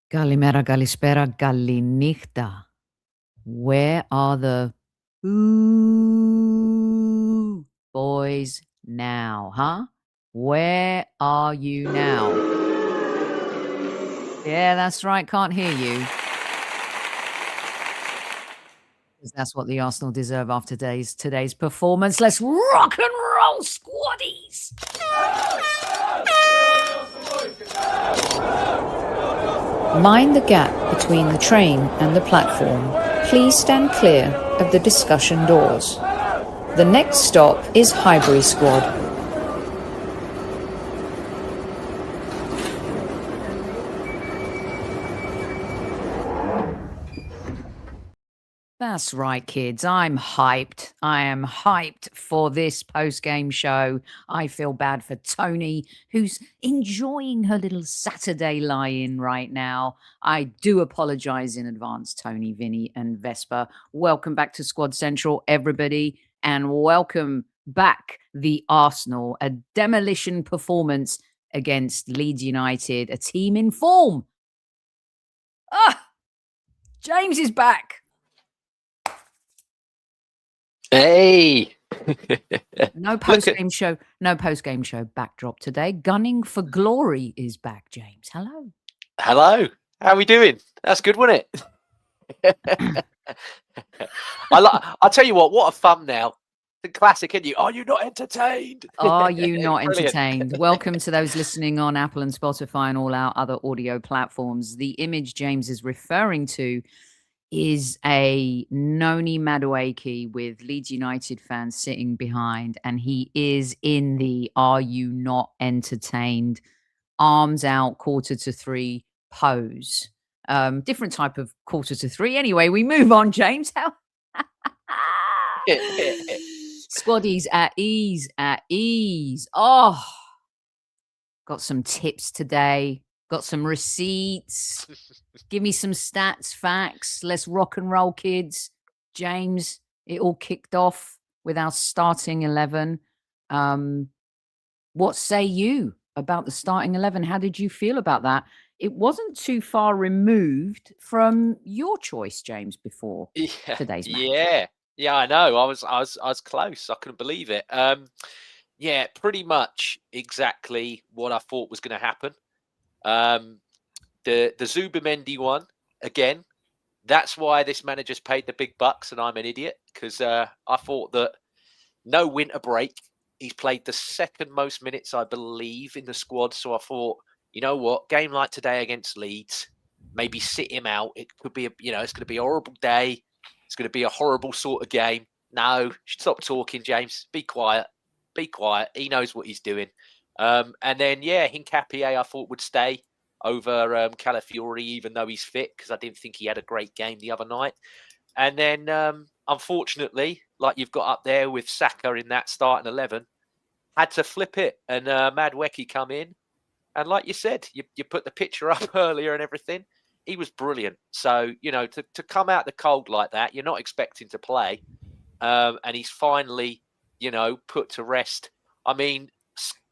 Kalimera, kalispera, kalinichta. Where are the ooh boys now, huh? Where are you now? Yeah, that's right. Can't hear you. 'Cause that's what the Arsenal deserve after today's performance. Let's rock and roll, squaddies! Mind the gap between the train and the platform. Please stand clear of the discussion doors. The next stop is Highbury Squad. That's right, kids. I'm hyped. I am hyped for this post-game show. I feel bad for Tony, who's enjoying her little Saturday lie-in right now. I do apologize in advance, Tony, Vinny, and Vespa. Welcome back to Squad Central, everybody, and welcome back the Arsenal. A demolition performance against Leeds United, a team in form. Ah, James is back. Hey! No post-game show. No post-game show backdrop today. Gunning for Glory is back, James. Hello. Hello. How are we doing? That's good, wasn't it? I'll tell you what a thumbnail. The classic, isn't you? Are you not entertained? Are you not Brilliant. entertained? Welcome to those listening on Apple and Spotify and all our other audio platforms. The image James is referring to is a Noni Madueke with Leeds United fans sitting behind, and he is in the "Are you not entertained?" arms out, 2:45 pose. Different type of 2:45. Anyway, we move on, James. How squaddies at ease, at ease. Oh, got some tips today. Got some receipts. Give me some stats, facts. Let's rock and roll, kids. James, it all kicked off with our starting 11. What say you about the starting 11? How did you feel about that? It wasn't too far removed from your choice, James, before today's match. Yeah, I know. I was close. I couldn't believe it. Yeah, pretty much exactly what I thought was going to happen. The Zubimendi one again. That's why this manager's paid the big bucks, and I'm an idiot because I thought that no winter break. He's played the second most minutes, I believe, in the squad. So I thought, you know what, game like today against Leeds, maybe sit him out. It could be it's going to be a horrible day. It's going to be a horrible sort of game. No, stop talking, James. Be quiet. Be quiet. He knows what he's doing. And then, Hincapié I thought would stay over Calafiori, even though he's fit, because I didn't think he had a great game the other night. And then, unfortunately, like you've got up there with Saka in that starting 11, had to flip it. And Madueke come in. And like you said, you put the picture up earlier and everything. He was brilliant. So, to come out the cold like that, you're not expecting to play. And he's finally, put to rest. I mean,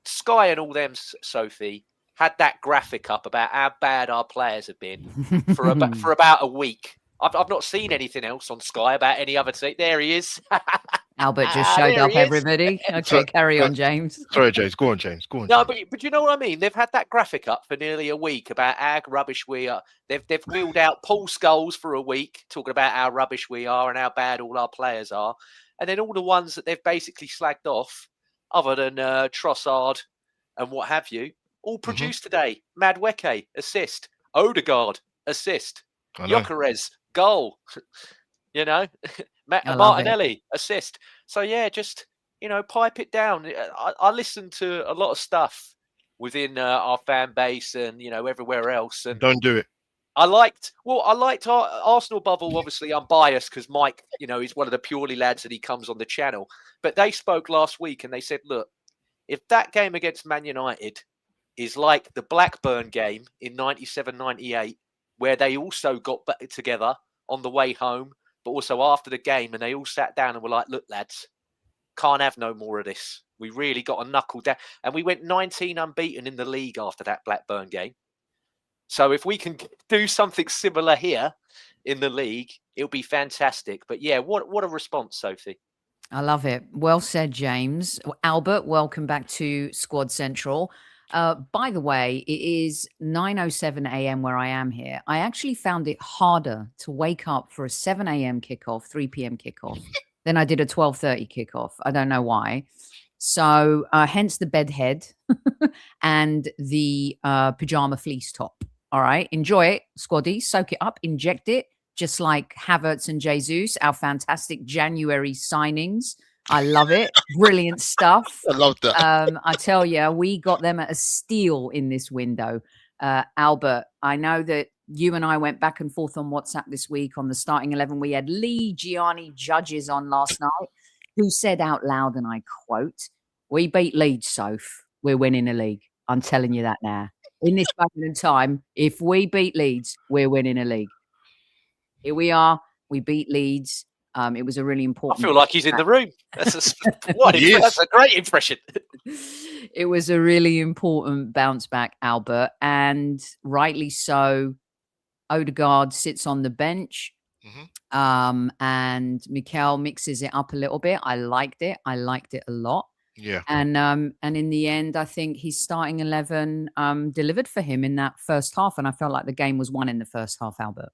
Sky and all them, Sophie, had that graphic up about how bad our players have been for about a week. I've not seen anything else on Sky about any other team. There he is. Albert just showed up, everybody. Okay, carry on, James. Sorry, James. Go on, James. Go on. No, James. but you know what I mean? They've had that graphic up for nearly a week about how rubbish we are. They've wheeled out Paul Scholes for a week, talking about how rubbish we are and how bad all our players are. And then all the ones that they've basically slagged off, other than Trossard and what have you, all produced today. Madueke, assist. Odegaard, assist. Gyökeres, goal. Martinelli, assist. So, yeah, just, pipe it down. I listened to a lot of stuff within our fan base and, everywhere else. And don't do it. I liked our Arsenal bubble. Obviously, I'm biased because Mike, he's one of the purely lads that he comes on the channel. But they spoke last week and they said, look, if that game against Man United is like the Blackburn game in 97-98, where they also got back together on the way home, but also after the game, and they all sat down and were like, look, lads, can't have no more of this. We really got to knuckle down. And we went 19 unbeaten in the league after that Blackburn game. So if we can do something similar here in the league, it'll be fantastic. But yeah, what a response, Sophie. I love it. Well said, James. Albert, welcome back to Squad Central. By the way, it is 9:07 a.m. where I am here. I actually found it harder to wake up for a 7 a.m. kickoff, 3 p.m. kickoff, than I did a 12:30 kickoff. I don't know why. So hence the bed head and the pajama fleece top. All right. Enjoy it, squaddy. Soak it up, inject it, just like Havertz and Jesus, our fantastic January signings. I love it. Brilliant stuff. I love that. I tell you, we got them at a steal in this window. Albert, I know that you and I went back and forth on WhatsApp this week on the starting 11. We had Lee Gianni Judges on last night, who said out loud, and I quote, "We beat Leeds, Soph. We're winning the league. I'm telling you that now. In this moment in time, if we beat Leeds, we're winning a league." Here we are. We beat Leeds. It was a really important. I feel like he's in the room. That's a great impression. It was a really important bounce back, Albert, and rightly so. Odegaard sits on the bench, and Mikel mixes it up a little bit. I liked it. I liked it a lot. Yeah. And in the end, I think his starting 11 delivered for him in that first half, and I felt like the game was won in the first half, Albert.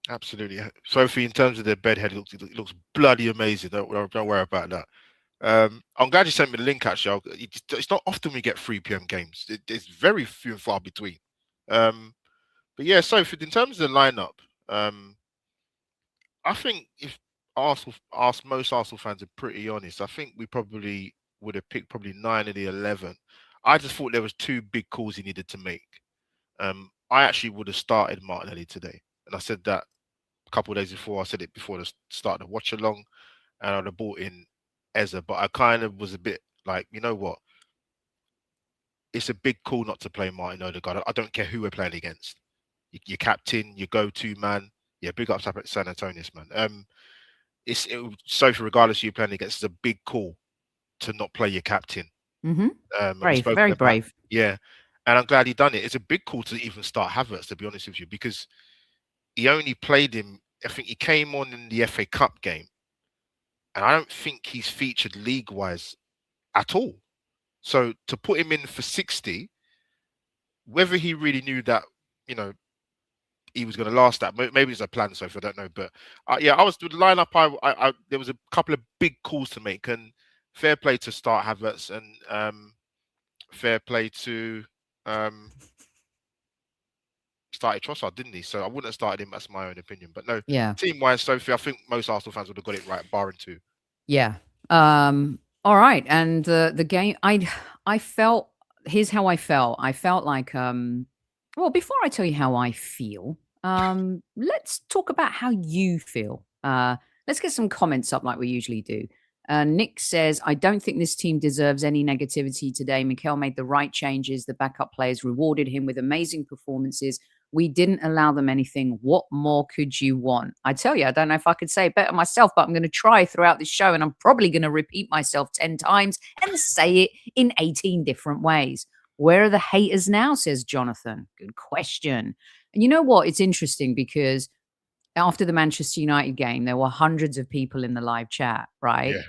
Absolutely. Sophie, in terms of their bedhead, it looks bloody amazing. Don't worry about that. I'm glad you sent me the link, actually. It's not often we get 3 p.m. games. It's very few and far between. But yeah, Sophie, in terms of the lineup, I think if most Arsenal fans are pretty honest, I think we probably would have picked probably 9 of the 11. I just thought there was 2 big calls he needed to make. I actually would have started Martinelli today. And I said that a couple of days before. I said it before the start of the watch along, and I'd have brought in Eza, but I kind of was a bit like, you know what? It's a big call not to play Martin Odegaard. I don't care who we're playing against. Your captain, your go-to man. Yeah, big ups up at San Antonio, man. Sophie, regardless of who you're playing against, it's a big call to not play your captain. Brave, very brave. Yeah, and I'm glad he done it. It's a big call to even start Havertz, to be honest with you, because he only played him. I think he came on in the FA Cup game, and I don't think he's featured league-wise at all. So to put him in for 60, whether he really knew that, you know, he was going to last that, maybe it's a plan, so I don't know. But yeah, I was the lineup. I there was a couple of big calls to make, and fair play to start Havertz, and fair play to started Trossard, didn't he? So I wouldn't have started him. That's my own opinion. But no, yeah. Team-wise, Sophie, I think most Arsenal fans would have got it right, barring 2. Yeah. All right. And the game, I felt. Here's how I felt. I felt like well, before I tell you how I feel, let's talk about how you feel. Let's get some comments up like we usually do. Nick says, "I don't think this team deserves any negativity today. Mikel made the right changes. The backup players rewarded him with amazing performances. We didn't allow them anything. What more could you want?" I tell you, I don't know if I could say it better myself, but I'm going to try throughout this show, and I'm probably going to repeat myself 10 times and say it in 18 different ways. Where are the haters now, says Jonathan. Good question. And you know what? It's interesting because after the Manchester United game, there were hundreds of people in the live chat, right? Yeah,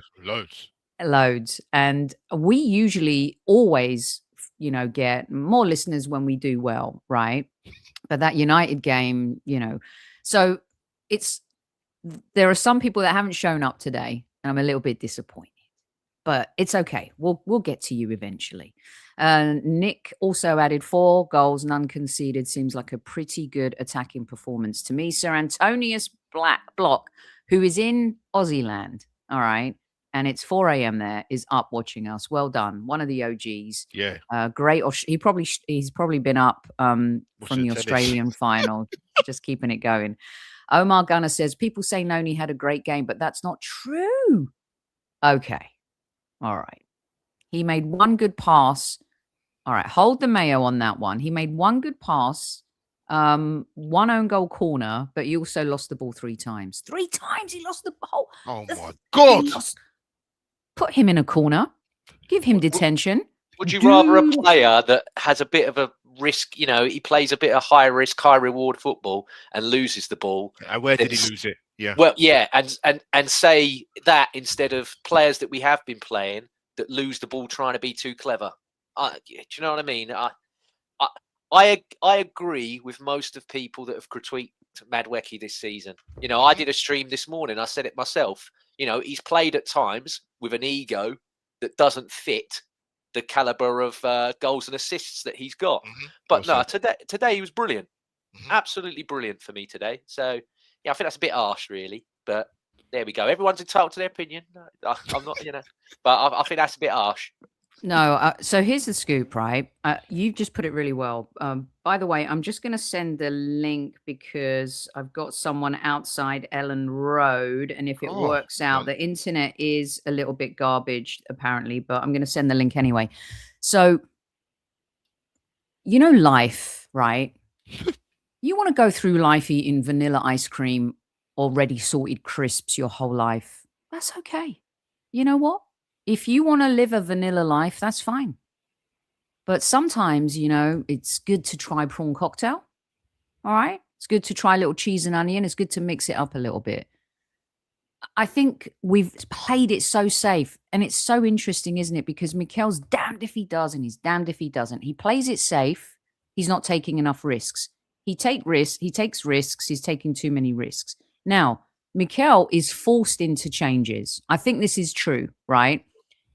Loads. And we usually always, you know, get more listeners when we do well, right? But that United game, you know, so there are some people that haven't shown up today, and I'm a little bit disappointed. But it's okay. We'll get to you eventually. Nick also added 4 goals, none conceded. Seems like a pretty good attacking performance to me. Sir Antonius Block, who is in Aussie land, all right, and it's 4 a.m. there, is up watching us. Well done. One of the OGs. Yeah. Great. He's probably been up from the Australian final, just keeping it going. Omar Gunner says, people say Noni had a great game, but that's not true. Okay. All right. He made one good pass. All right. Hold the mayo on that one. He made one good pass, one own goal corner, but he also lost the ball 3 times. 3 times he lost the ball. Oh, my God. Put him in a corner. Give him detention. Would you rather a player that has a bit of a risk. He plays a bit of high risk, high reward football and loses the ball. And where did he lose it? Yeah. Well, yeah, and say that instead of players that we have been playing that lose the ball trying to be too clever. Do you know what I mean? I agree with most of people that have critiqued Madwecki this season. I did a stream this morning. I said it myself. He's played at times with an ego that doesn't fit the caliber of goals and assists that he's got. But no, today he was brilliant. Absolutely brilliant for me today. So, yeah, I think that's a bit harsh, really. But there we go. Everyone's entitled to their opinion. I'm not, but I think that's a bit harsh. No, so here's the scoop, right? You've just put it really well. By the way, I'm just going to send the link because I've got someone outside Ellen Road, and if it works out, the internet is a little bit garbage, apparently, but I'm going to send the link anyway. So, life, right? You want to go through life eating vanilla ice cream or ready salted crisps your whole life. That's okay. You know what? If you want to live a vanilla life, that's fine. But sometimes, it's good to try prawn cocktail. All right? It's good to try a little cheese and onion. It's good to mix it up a little bit. I think we've played it so safe. And it's so interesting, isn't it? Because Mikel's damned if he does and he's damned if he doesn't. He plays it safe. He's not taking enough risks. He takes risks. He's taking too many risks. Now, Mikel is forced into changes. I think this is true, right?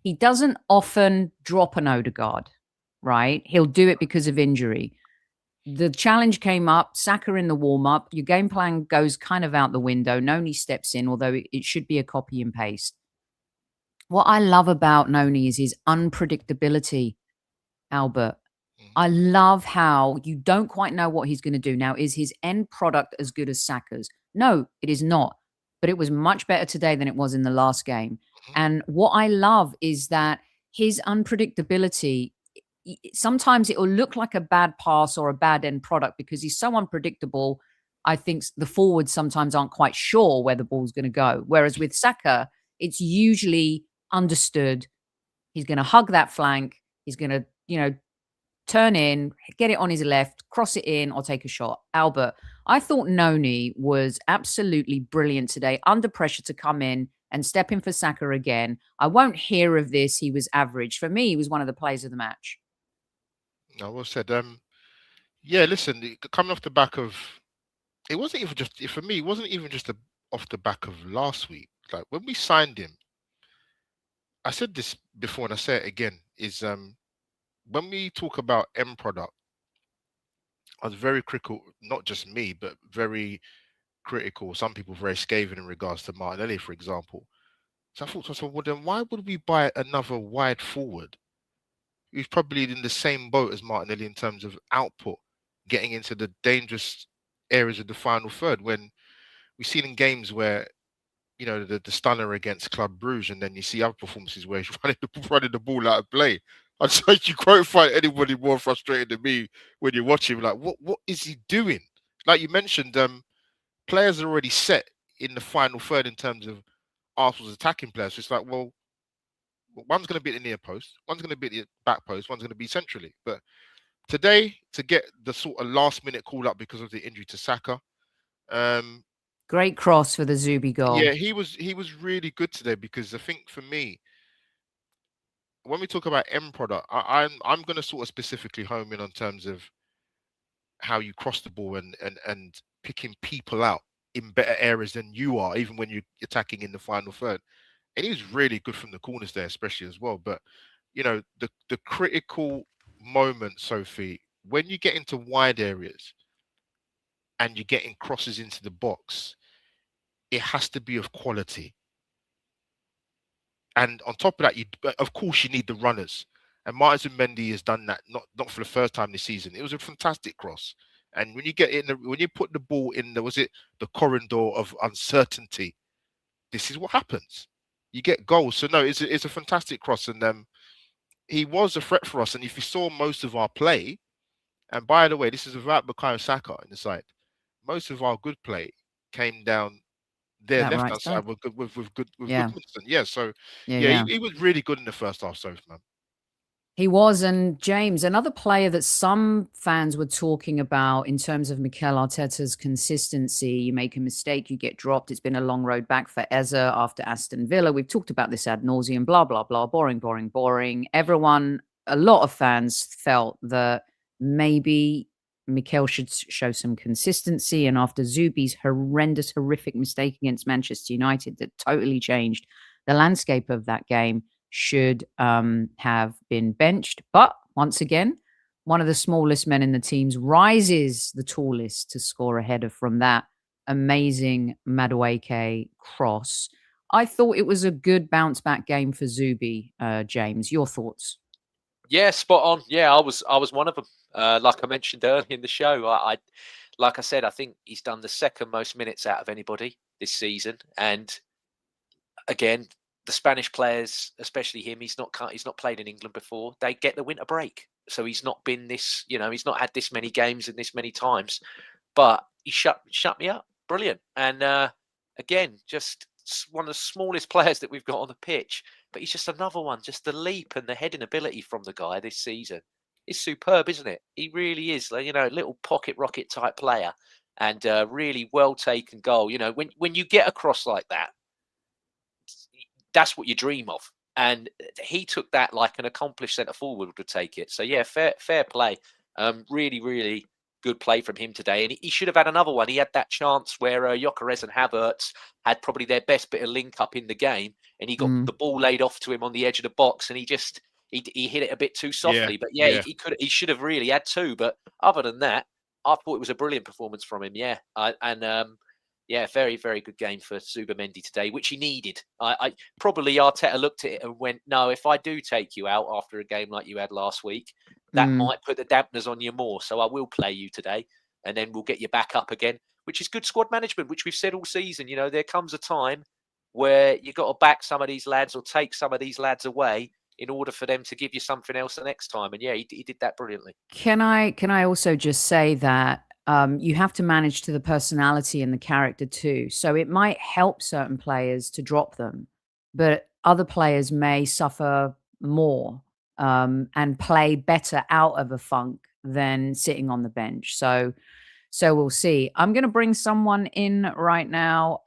He doesn't often drop an Odegaard, right? He'll do it because of injury. The challenge came up, Saka in the warm-up. Your game plan goes kind of out the window. Noni steps in, although it should be a copy and paste. What I love about Noni is his unpredictability, Albert. I love how you don't quite know what he's going to do. Now, is his end product as good as Saka's? No, it is not. But it was much better today than it was in the last game. And what I love is that his unpredictability, sometimes it will look like a bad pass or a bad end product because he's so unpredictable. I think the forwards sometimes aren't quite sure where the ball's going to go. Whereas with Saka, it's usually understood. He's going to hug that flank. He's going to, turn in, get it on his left, cross it in, or take a shot. Albert, I thought Noni was absolutely brilliant today, under pressure to come in and step in for Saka again. I won't hear of this. He was average. For me, he was one of the players of the match. No, well said. Yeah, listen, coming off the back of, it wasn't even just, for me, it wasn't even just off the back of last week. Like when we signed him, I said this before and I say it again, is when we talk about end product, I was very critical, not just me, but very critical. Some people very scathing in regards to Martinelli, for example. So I thought to myself, well, then why would we buy another wide forward who's probably in the same boat as Martinelli in terms of output, getting into the dangerous areas of the final third, when we've seen in games where, the stunner against Club Brugge, and then you see other performances where he's running the ball out of play. I'd say you won't find anybody more frustrated than me when you watch him. Like, what is he doing? Like you mentioned, players are already set in the final third in terms of Arsenal's attacking players. So it's like, well, one's going to be at the near post, one's going to be at the back post, one's going to be centrally. But today, to get the sort of last minute call up because of the injury to Saka, great cross for the Zubi goal. Yeah, he was really good today because I think for me, when we talk about end product, I'm going to sort of specifically home in on terms of how you cross the ball and picking people out in better areas than you are, even when you're attacking in the final third. And he was really good from the corners there, especially as well. But the critical moment, Sophie, when you get into wide areas and you're getting crosses into the box, it has to be of quality. And on top of that, of course, you need the runners. And Martin Mendy has done that, not for the first time this season. It was a fantastic cross. And when you get in, when you put the ball in, the corridor of uncertainty, this is what happens. You get goals. So no, it's a fantastic cross. And he was a threat for us. And if you saw most of our play, and by the way, this is without Bukayo Saka in the side, most of our good play came down their left hand side with good Goodmanson. Yeah, so he was really good in the first half, so man. He was, and James, another player that some fans were talking about in terms of Mikel Arteta's consistency. You make a mistake, you get dropped. It's been a long road back for Eze after Aston Villa. We've talked about this ad nauseum, blah, blah, blah, boring, boring, boring. Everyone, a lot of fans felt that maybe Mikel should show some consistency. And after Zubi's horrendous, horrific mistake against Manchester United that totally changed the landscape of that game, should have been benched. But once again, one of the smallest men in the teams rises the tallest to score a header from that amazing Madueke cross. I thought it was a good bounce back game for Zubi. James, your thoughts? Yeah, spot on. Yeah, I was one of them. Like I mentioned earlier in the show, like I said, I think he's done the second most minutes out of anybody this season. And again, the Spanish players, especially him, he's not played in England before. They get the winter break, so he's not been this. He's not had this many games and this many times. But he shut me up. Brilliant. And again, just one of the smallest players that we've got on the pitch. But he's just another one. Just the leap and the heading ability from the guy this season is superb, isn't it? He really is. Like, a little pocket rocket type player, and really well taken goal. When you get across like that, that's what you dream of. And he took that like an accomplished centre forward would take it. So yeah, fair play. Really, really good play from him today. And he should have had another one. He had that chance where Gyökeres and Havertz had probably their best bit of link up in the game, and he got the ball laid off to him on the edge of the box, and he hit it a bit too softly. But he should have really had two. But other than that, I thought it was a brilliant performance from him. Yeah, yeah, very, very good game for Zubimendi today, which he needed. I probably Arteta looked at it and went, no, if I do take you out after a game like you had last week, that might put the dampeners on you more. So I will play you today, and then we'll get you back up again, which is good squad management, which we've said all season. There comes a time where you got to back some of these lads or take some of these lads away in order for them to give you something else the next time. And yeah, he did that brilliantly. Can I also just say that you have to manage to the personality and the character too. So it might help certain players to drop them, but other players may suffer more and play better out of a funk than sitting on the bench. So we'll see. I'm going to bring someone in right now,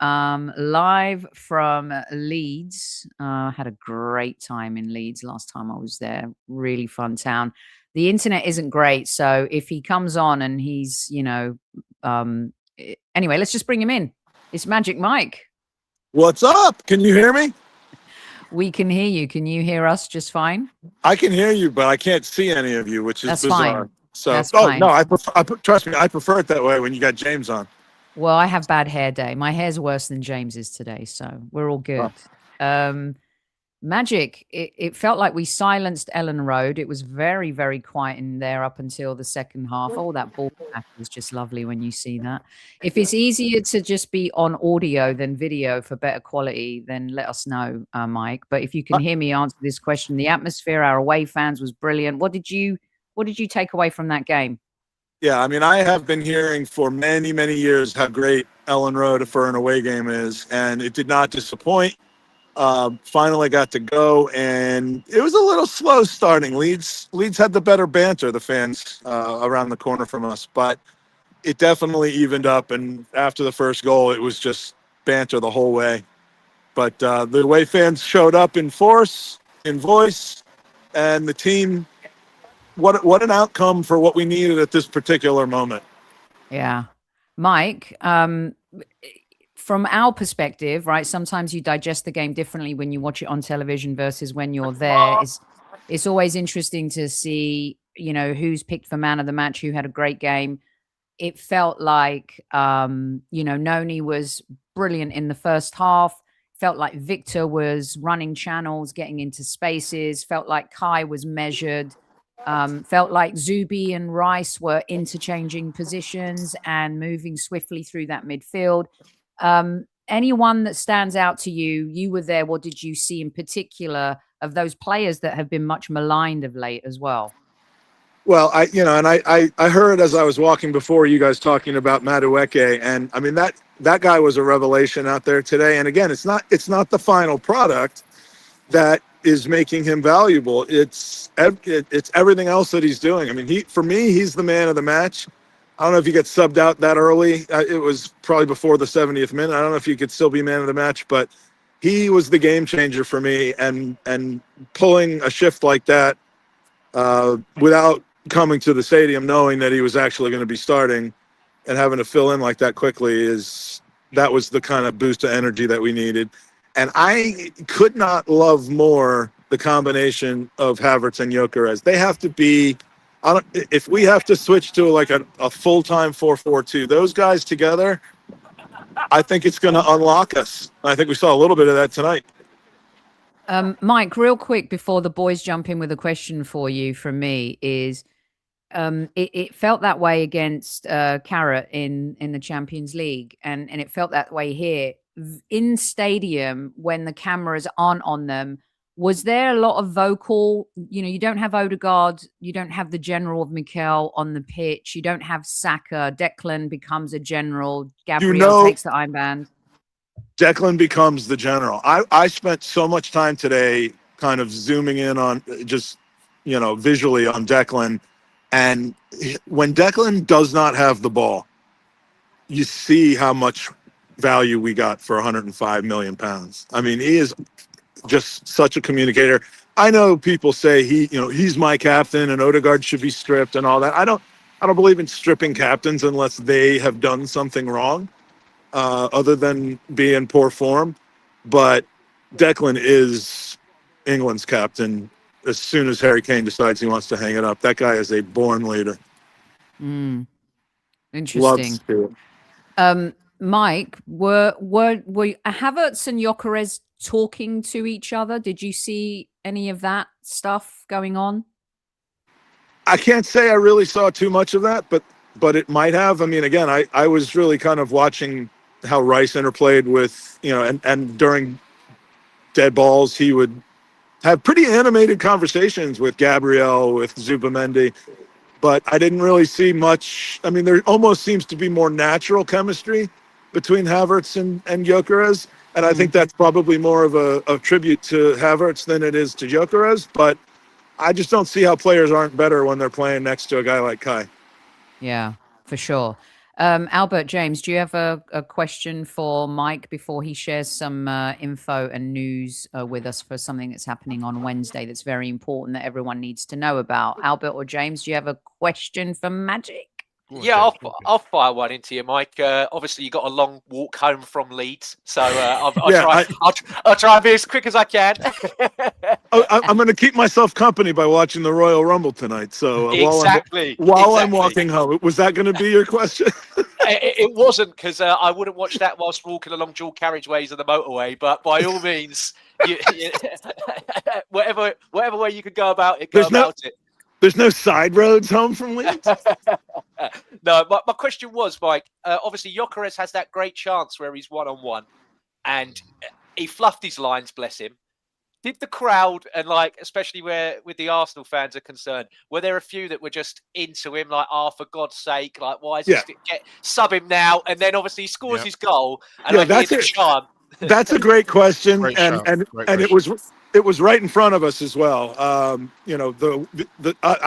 live from Leeds. Had a great time in Leeds last time I was there. Really fun town. The internet isn't great, so if he comes on and he's, anyway, let's just bring him in. It's Magic Mike. What's up? Can you hear me? We can hear you. Can you hear us just fine? I can hear you, but I can't see any of you, which is That's bizarre. fine. So, That's fine. No, trust me, I prefer it that way when you got James on. Well, I have bad hair day. My hair's worse than James's today, so we're all good. Magic, it felt like we silenced Ellen Road. It was very, very quiet in there up until the second half. Oh, that ball back was just lovely when you see that. If it's easier to just be on audio than video for better quality, then let us know, Mike. But if you can hear me answer this question, the atmosphere, our away fans was brilliant. What did you take away from that game? Yeah, I mean, I have been hearing for many, many years how great Ellen Road for an away game is, and it did not disappoint. Finally got to go, and it was a little slow starting. Leeds had the better banter, the fans around the corner from us, but it definitely evened up. And after the first goal, it was just banter the whole way. But the away fans showed up in force, in voice, and the team. What an outcome for what we needed at this particular moment. Yeah, Mike. From our perspective, right, sometimes you digest the game differently when you watch it on television versus when you're there. It's always interesting to see, who's picked for man of the match, who had a great game. It felt like, Noni was brilliant in the first half. Felt like Victor was running channels, getting into spaces. Felt like Kai was measured. Felt like Zubi and Rice were interchanging positions and moving swiftly through that midfield. Anyone that stands out to you? You were there. What did you see in particular of those players that have been much maligned of late as well? Well, I heard as I was walking before you guys talking about Madueke, and I mean that guy was a revelation out there today. And again, it's not the final product that is making him valuable. It's everything else that he's doing. I mean, for me, he's the man of the match. I don't know if he gets subbed out that early. It was probably before the 70th minute. I don't know if he could still be man of the match, but he was the game changer for me. And pulling a shift like that without coming to the stadium, knowing that he was actually going to be starting and having to fill in like that quickly, that was the kind of boost of energy that we needed. And I could not love more the combination of Havertz and Gyökeres. They have to be, if we have to switch to like a full-time 4-4-2, those guys together, I think it's going to unlock us. I think we saw a little bit of that tonight. Mike, real quick before the boys jump in with a question for you from me is, it felt that way against Carrot in the Champions League, and it felt that way here. In stadium, when the cameras aren't on them, was there a lot of vocal, you don't have Odegaard, you don't have the general of Mikel on the pitch, you don't have Saka, Declan becomes a general, Gabriel takes the armband. Declan becomes the general. I spent so much time today kind of zooming in on just, visually on Declan. And when Declan does not have the ball, you see how much value we got for 105 million pounds. I mean, he is just such a communicator. I know people say he's my captain and Odegaard should be stripped and all that. I don't believe in stripping captains unless they have done something wrong, other than be in poor form. But Declan is England's captain. As soon as Harry Kane decides he wants to hang it up, that guy is a born leader. Interesting. Loves to. Mike, were Havertz and Gyökeres talking to each other? Did you see any of that stuff going on? I can't say I really saw too much of that, but it might have. I mean, again, I was really kind of watching how Rice interplayed with, and during dead balls, he would have pretty animated conversations with Gabriel, with Zubamendi, but I didn't really see much. I mean, there almost seems to be more natural chemistry between Havertz and Gyökeres, and I think that's probably more of a tribute to Havertz than it is to Gyökeres, but I just don't see how players aren't better when they're playing next to a guy like Kai. Yeah, for sure. Albert, James, do you have a question for Mike before he shares some info and news with us for something that's happening on Wednesday that's very important that everyone needs to know about? Albert or James, do you have a question for Magic? Yeah, I'll fire one into you, Mike. Obviously, you got a long walk home from Leeds, so I'll try and be as quick as I can. I'm going to keep myself company by watching the Royal Rumble tonight. So while I'm walking home, was that going to be your question? It wasn't, because I wouldn't watch that whilst walking along dual carriageways of the motorway. But by all means, whatever way you could go about it, it. There's no side roads home from Leeds? No, my question was, Mike, obviously Gyökeres has that great chance where he's one-on-one, and he fluffed his lines, bless him. Did the crowd, and especially where with the Arsenal fans are concerned, were there a few that were just into him, for God's sake, why is sub him now? And then obviously he scores his goal, and that's a chant. That's a great question, Great and question. it was right in front of us as well. I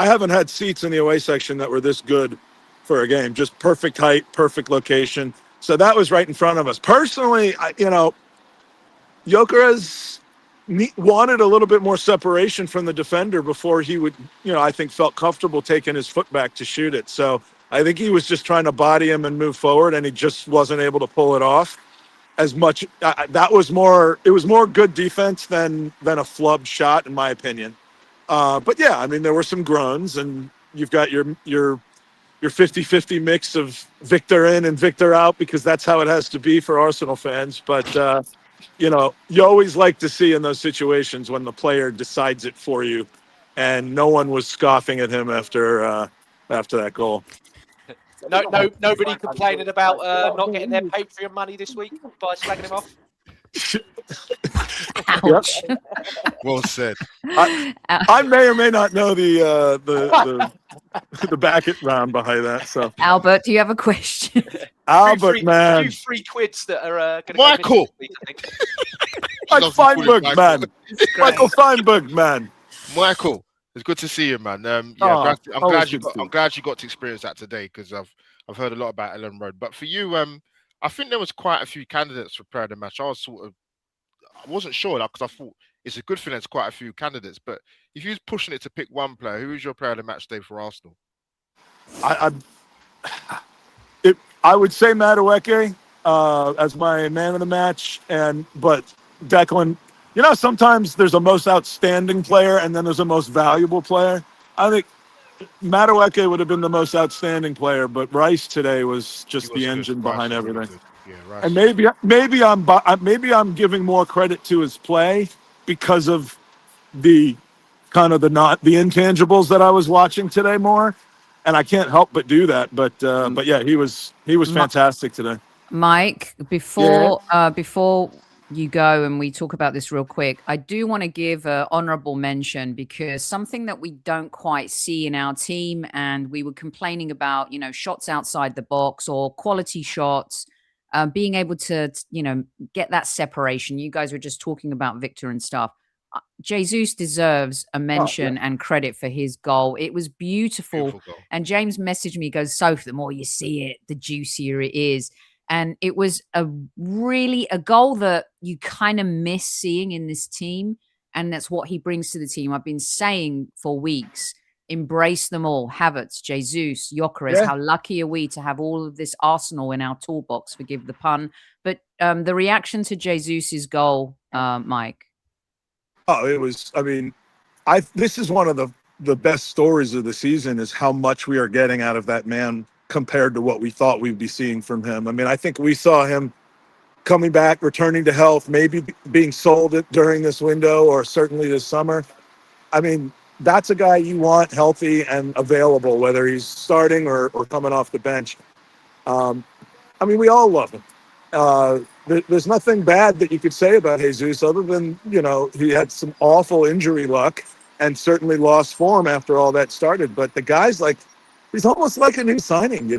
haven't had seats in the away section that were this good for a game. Just perfect height, perfect location. So that was right in front of us. Personally, Gyökeres wanted a little bit more separation from the defender before he would, I think felt comfortable taking his foot back to shoot it. So I think he was just trying to body him and move forward, and he just wasn't able to pull it off as much. It was more good defense than a flubbed shot, in my opinion. But yeah, I mean, there were some groans, and you've got your 50-50 mix of Victor in and Victor out, because that's how it has to be for Arsenal fans. But you always like to see in those situations when the player decides it for you, and no one was scoffing at him after that goal. Nobody complaining about not getting their Patreon money this week by slagging him off. Ouch. Well said. I may or may not know the background behind that. So, Albert, do you have a question? Albert, man, a few free quids that are going to Michael. Week, I think. Like loves to call him Feinberg, Michael. man. Michael Feinberg, man. Michael, it's good to see you, man. Yeah, Oh, I'm always glad you good to got. see I'm you. glad you got to experience that today because I've heard a lot about Ellen Road. But for you, I think there was quite a few candidates for player of the match. I wasn't sure because I thought it's a good thing there's quite a few candidates. But if you was pushing it to pick one player, who is your player of the match today for Arsenal? I would say Madueke as my man of the match, but Declan. You know, sometimes there's a most outstanding player and then there's a most valuable player. I think Madueke would have been the most outstanding player, but Rice today was He just the was good. engine Rice behind was really everything. good. Yeah, Rice. And Was good. maybe I'm giving more credit to his play because of the kind of the intangibles that I was watching today more, and I can't help but do that. But yeah, he was fantastic today. Mike, Yeah. before you go and we talk about this real quick, I do want to give an honorable mention because something that we don't quite see in our team, and we were complaining about, shots outside the box or quality shots, being able to, get that separation. You guys were just talking about Victor and stuff. Jesus deserves a Oh, yeah. mention and credit for his goal. It was beautiful. Beautiful goal. And James messaged me, goes, Soph, the more you see it, the juicier it is. And it was a goal that you kind of miss seeing in this team. And that's what he brings to the team. I've been saying for weeks, embrace them all. Havertz, Jesus, Gyökeres. Yeah. How lucky are we to have all of this arsenal in our toolbox, forgive the pun. But the reaction to Jesus's goal, Mike. Oh, it was. I mean, this is one of the best stories of the season is how much we are getting out of that man compared to what we thought we'd be seeing from him. I mean, I think we saw him coming back, returning to health, maybe being sold during this window or certainly this summer. I mean, that's a guy you want healthy and available, whether he's starting or coming off the bench. I mean, we all love him. There's nothing bad that you could say about Jesus other than, he had some awful injury luck and certainly lost form after all that started. But the guy's he's almost like a new signing,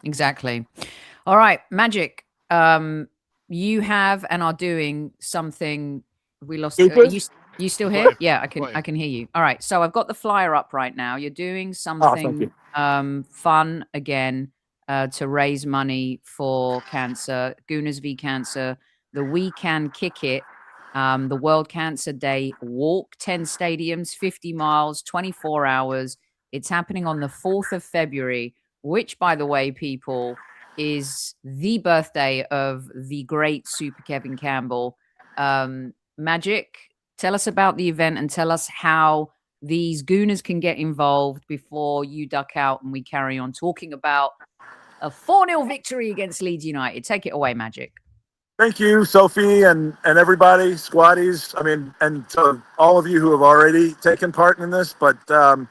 Exactly. All right, Magic. You have and are doing something. We lost. You still here? Yeah, I can hear you. All right. So I've got the flyer up right now. You're doing something fun again to raise money for cancer. Gooners v Cancer. The We Can Kick It. The World Cancer Day Walk, 10 stadiums, 50 miles, 24 hours. It's happening on the 4th of February, which, by the way, people, is the birthday of the great Super Kevin Campbell. Magic, tell us about the event and tell us how these Gooners can get involved before you duck out and we carry on talking about a 4-0 victory against Leeds United. Take it away, Magic. Thank you, Sophie, and everybody, squaddies. I mean, and to all of you who have already taken part in this. But, I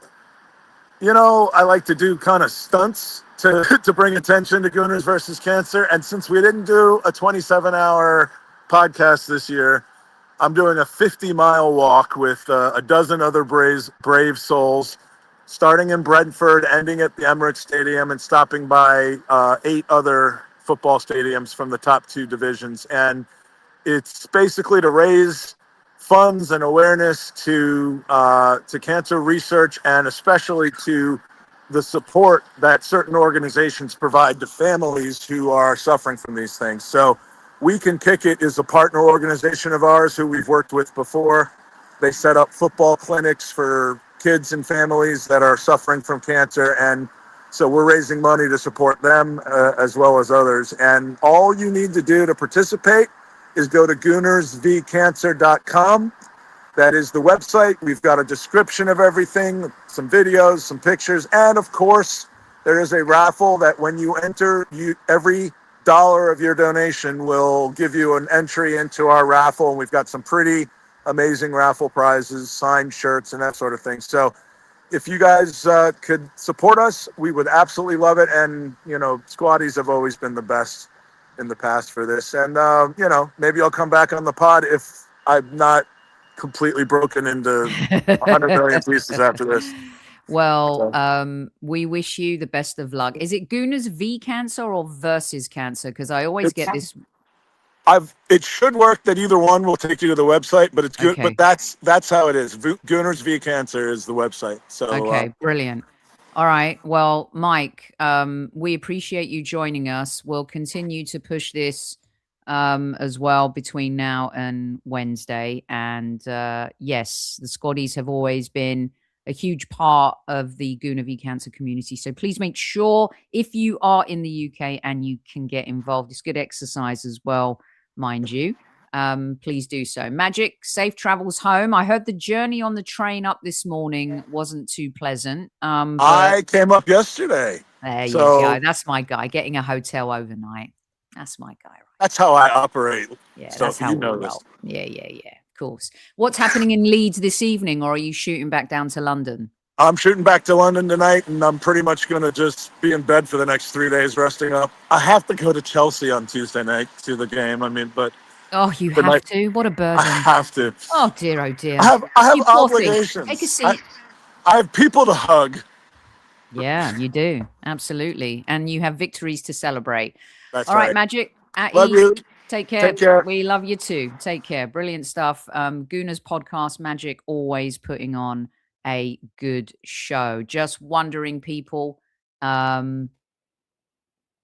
like to do kind of stunts to bring attention to Gooners versus Cancer. And since we didn't do a 27-hour podcast this year, I'm doing a 50-mile walk with a dozen other brave souls, starting in Brentford, ending at the Emirates Stadium, and stopping by 8 other football stadiums from the top 2 divisions. And it's basically to raise funds and awareness to cancer research, and especially to the support that certain organizations provide to families who are suffering from these things. So We Can Kick It is a partner organization of ours who we've worked with before. They set up football clinics for kids and families that are suffering from cancer, and so we're raising money to support them as well as others. And all you need to do to participate is go to goonersvcancer.com. That is the website. We've got a description of everything, some videos, some pictures, and of course, there is a raffle that when you enter, every dollar of your donation will give you an entry into our raffle. And we've got some pretty amazing raffle prizes, signed shirts, and that sort of thing. So if you guys could support us, we would absolutely love it. And, squaddies have always been the best in the past for this. And, maybe I'll come back on the pod if I'm not completely broken into 100 million pieces after this. Well, we wish you the best of luck. Is it Gooners v Cancer or versus Cancer? Because I always get this. It should work that either one will take you to the website, but it's good. Okay. But that's how it is. Gooners v Cancer is the website. So Okay, brilliant. All right. Well, Mike, we appreciate you joining us. We'll continue to push this as well between now and Wednesday. And yes, the Scotties have always been a huge part of the Gooner v Cancer community. So please make sure if you are in the UK and you can get involved, it's good exercise as well, mind you. Please do so. Magic, safe travels home. I heard the journey on the train up this morning wasn't too pleasant. But I came up yesterday. there you So go. That's my guy. Getting a hotel overnight. That's my guy. Right? that's how I operate. Yeah, So that's how you we know roll. this. Yeah, of course. What's happening in Leeds this evening, or are you shooting back down to London? I'm shooting back to London tonight, and I'm pretty much going to just be in bed for the next 3 days, resting up. I have to go to Chelsea on Tuesday night to the game. I mean, but Oh, you Good have night. to? What a I burden. have to. Oh, dear, oh, dear. I have You poor thing. obligations. Take a seat. I have people to hug. Yeah, you do. Absolutely. And you have victories to celebrate. That's All right, right. Magic. At Love ease. you. Take care. Take care. We love you too. Take care. Brilliant stuff. Gooners podcast, Magic, always putting on a good show. Just wondering, people,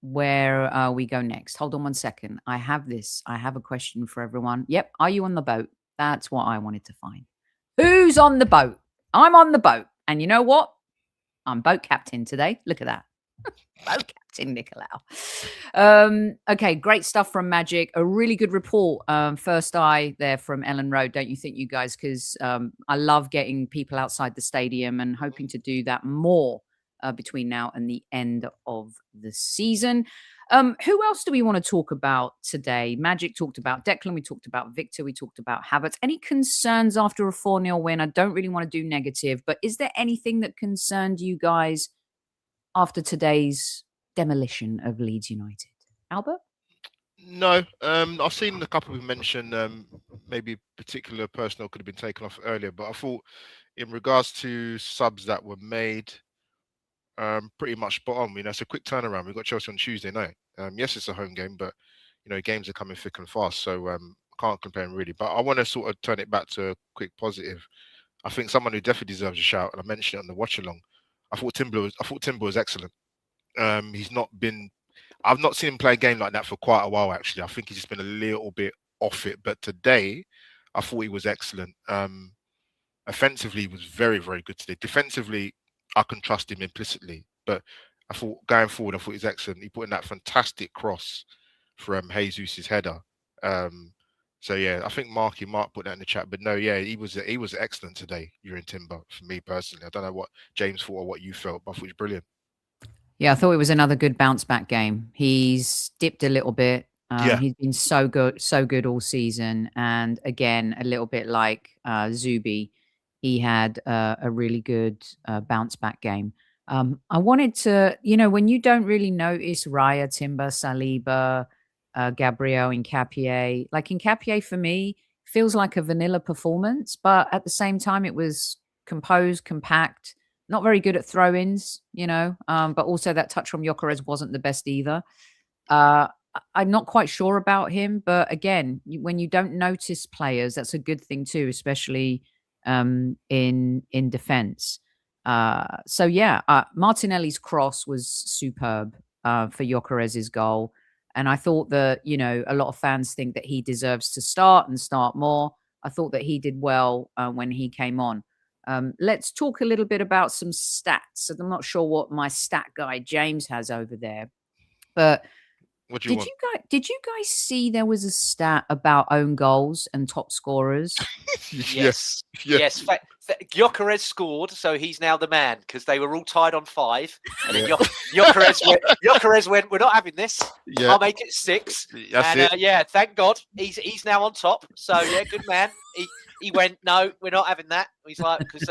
where we go next. Hold on one second. I have a question for everyone. Yep. Are you on the boat? That's what I wanted to find. Who's on the boat? I'm on the boat. And you know what? I'm boat captain today. Look at that. Boat captain Nicolau. Okay, great stuff from Magic. A really good report. First eye there from Ellen Road, don't you think, you guys? Because I love getting people outside the stadium and hoping to do that more between now and the end of the season. Who else do we want to talk about today? Magic talked about Declan. We talked about Victor. We talked about Havertz. Any concerns after a 4-0 win? I don't really want to do negative, but is there anything that concerned you guys after today's demolition of Leeds United? Albert? No, I've seen a couple we mentioned. Maybe particular personnel could have been taken off earlier, but I thought in regards to subs that were made, pretty much spot on. It's a quick turnaround. We've got Chelsea on Tuesday night. Yes, it's a home game, but games are coming thick and fast, so can't complain really. But I want to sort of turn it back to a quick positive. I think someone who definitely deserves a shout, and I mentioned it on the watch along. I thought Timber was excellent. He's not been. I've not seen him play a game like that for quite a while. Actually, I think he's just been a little bit off it. But today, I thought he was excellent. Offensively, he was very, very good today. Defensively, I can trust him implicitly. But I thought going forward, I thought he was excellent. He put in that fantastic cross from Jesus' header. So yeah, I think Mark put that in the chat. But no, yeah, he was excellent today. You're in Timber for me personally. I don't know what James thought or what you felt, but I thought he was brilliant. Yeah, I thought it was another good bounce back game. He's dipped a little bit. Yeah. He's been so good all season. And again, a little bit like Zubi, he had a really good bounce back game. I wanted to, when you don't really notice Raya, Timber, Saliba, Gabriel, Nkapie, like Nkapie for me feels like a vanilla performance, but at the same time, it was composed, compact. Not very good at throw-ins, but also that touch from Gyökeres wasn't the best either. I'm not quite sure about him, but again, when you don't notice players, that's a good thing too, especially in defense. So yeah, Martinelli's cross was superb for Gyökeres's goal. And I thought that, a lot of fans think that he deserves to start and start more. I thought that he did well when he came on. Let's talk a little bit about some stats. I'm not sure what my stat guy James has over there, but what do you want? Did you guys see there was a stat about own goals and top scorers? Yes. Gyökeres scored, so he's now the man because they were all tied on 5. And then Gyökeres went, "We're not having this. Yeah. I'll make it 6." That's it. Thank God he's now on top. So yeah, good man. He went, "No, we're not having that." He's like, because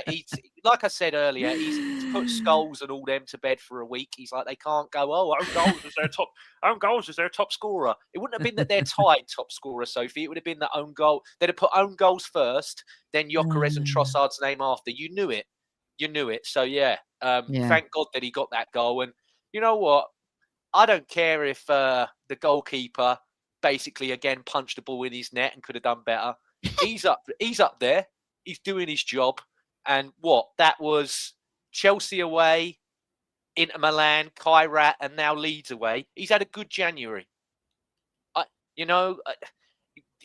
he's like I said earlier, he's put Scholes and all them to bed for a week. He's like, they can't go, "Oh, own goals is their top scorer." It wouldn't have been that they're tied top scorer, Sophie. It would have been that own goal. They'd have put own goals first, then Gyökeres and Trossard's name after. You knew it. So yeah, thank God that he got that goal. And you know what? I don't care if the goalkeeper basically again punched the ball in his net and could have done better. He's up there. He's doing his job. And that was Chelsea away, Inter Milan, Kairat, and now Leeds away. He's had a good January.